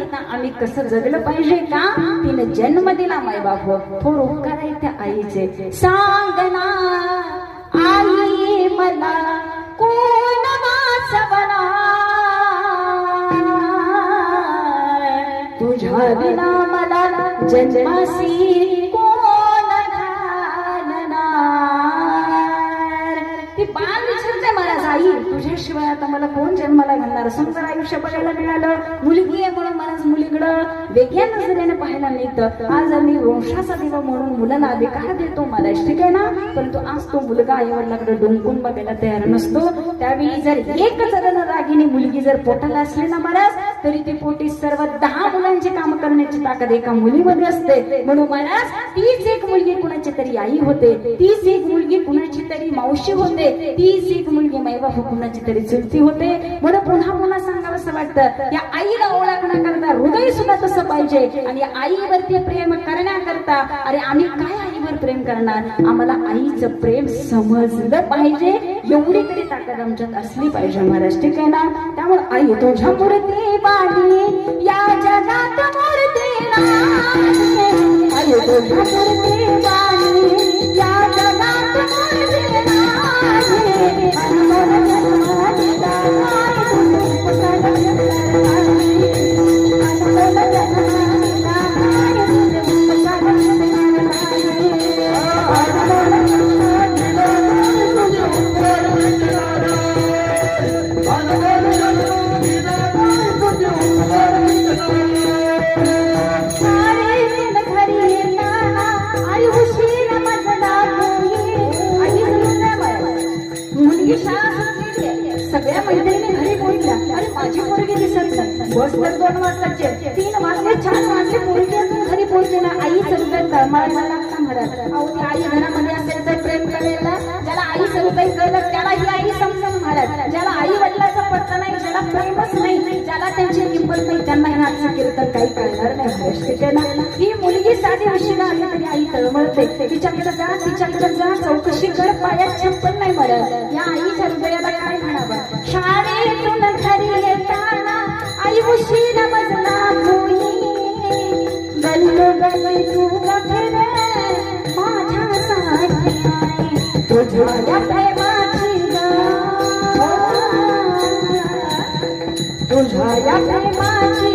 करता आम्ही कसं जगलं पाहिजे का तिने जन्म दिला माय बाप थोर उपकार आहे त्या आईचे सांगना आई मला कोण वाचवणार तुझ्या विना मला जन्मासी कोण घालणार ती बाल विचारते महाराज आई तुझ्याशिवाय आता मला कोण जन्माला घालणार सुंदर आयुष्य बघायला मिळालं मुलगी आहे म्हणून महाराज मुलीकडं वेगळ्या नजरेने पाहायला मिळतं आज आम्ही वंशाचा दिवा म्हणून मुलाला अधिकार देतो महाराज ठीक आहे ना परंतु आज तो मुलगा आई वडिलांकडे डोंकून बघायला तयार नसतो त्यावेळी जर एक जण रागिनी मुलगी जर पोटाला असली ना महाराज तरी ती पोटी सर्व 10 मुलांची काम करण्याची ताकद एका मुलीमध्ये असते म्हणून महाराज तीच एक मुलगी कुणाची तरी आई होते तीच एक मुलगी कुणाची तरी मावशी होते तीच एक मुलगी मायबाप कुणाची तरी चुलती होते म्हणून पुन्हा पुन्हा सांगावं असं वाटतं या आईला ओळखण्याकरता हृदय सुद्धा तसं पाहिजे आणि आईवरती प्रेम करण्याकरता अरे आम्ही काय आईवर प्रेम करणार आम्हाला आईचं प्रेम समजलं पाहिजे एवढी तरी ताकद आमच्यात असली पाहिजे महाराज ठीक आहे ना त्यामुळे आई तुझ्या मूर्ती बाणी या जगात मूर्ती नाही आई तुझ्या मूर्ती बाणी या जगात मूर्ती सगळ्या मैत्रिणी घरी पोहोचल्या अरे माझी मुलगी दिसत नाही बस तर 2 वाजताचे 3 वाजले 4 वाजले मुलगी अजून घरी पोहोचली ना आई सगळ्यात धर्माला लागता म्हणत अहो ती आई घरामध्ये असेल तर प्रेम करेल ना ज्याला आई सगळं कळलं त्याला ही आई समजून म्हणत ज्याला आई वडिलाचा पत्ता नाही ज्याला प्रेमच नाही ज्याला त्यांची किंमत नाही त्यांना हे नाच कीर्तन काही कळणार नाही ठीक आहे ना ही मुलगी साधी उशिरा आली तरी आई तळमळते तिच्याकडे जा चौकशी कर पायात चप्पल नाही पडत या आईच्या हृदयाला काय म्हणावं शाळेतून घरी येताना आई उशिरा बसला गल्लो गल्ली तू फिरे माझ्यासाठी तुझ्या प्रेमाची तुझ्या प्रेमाची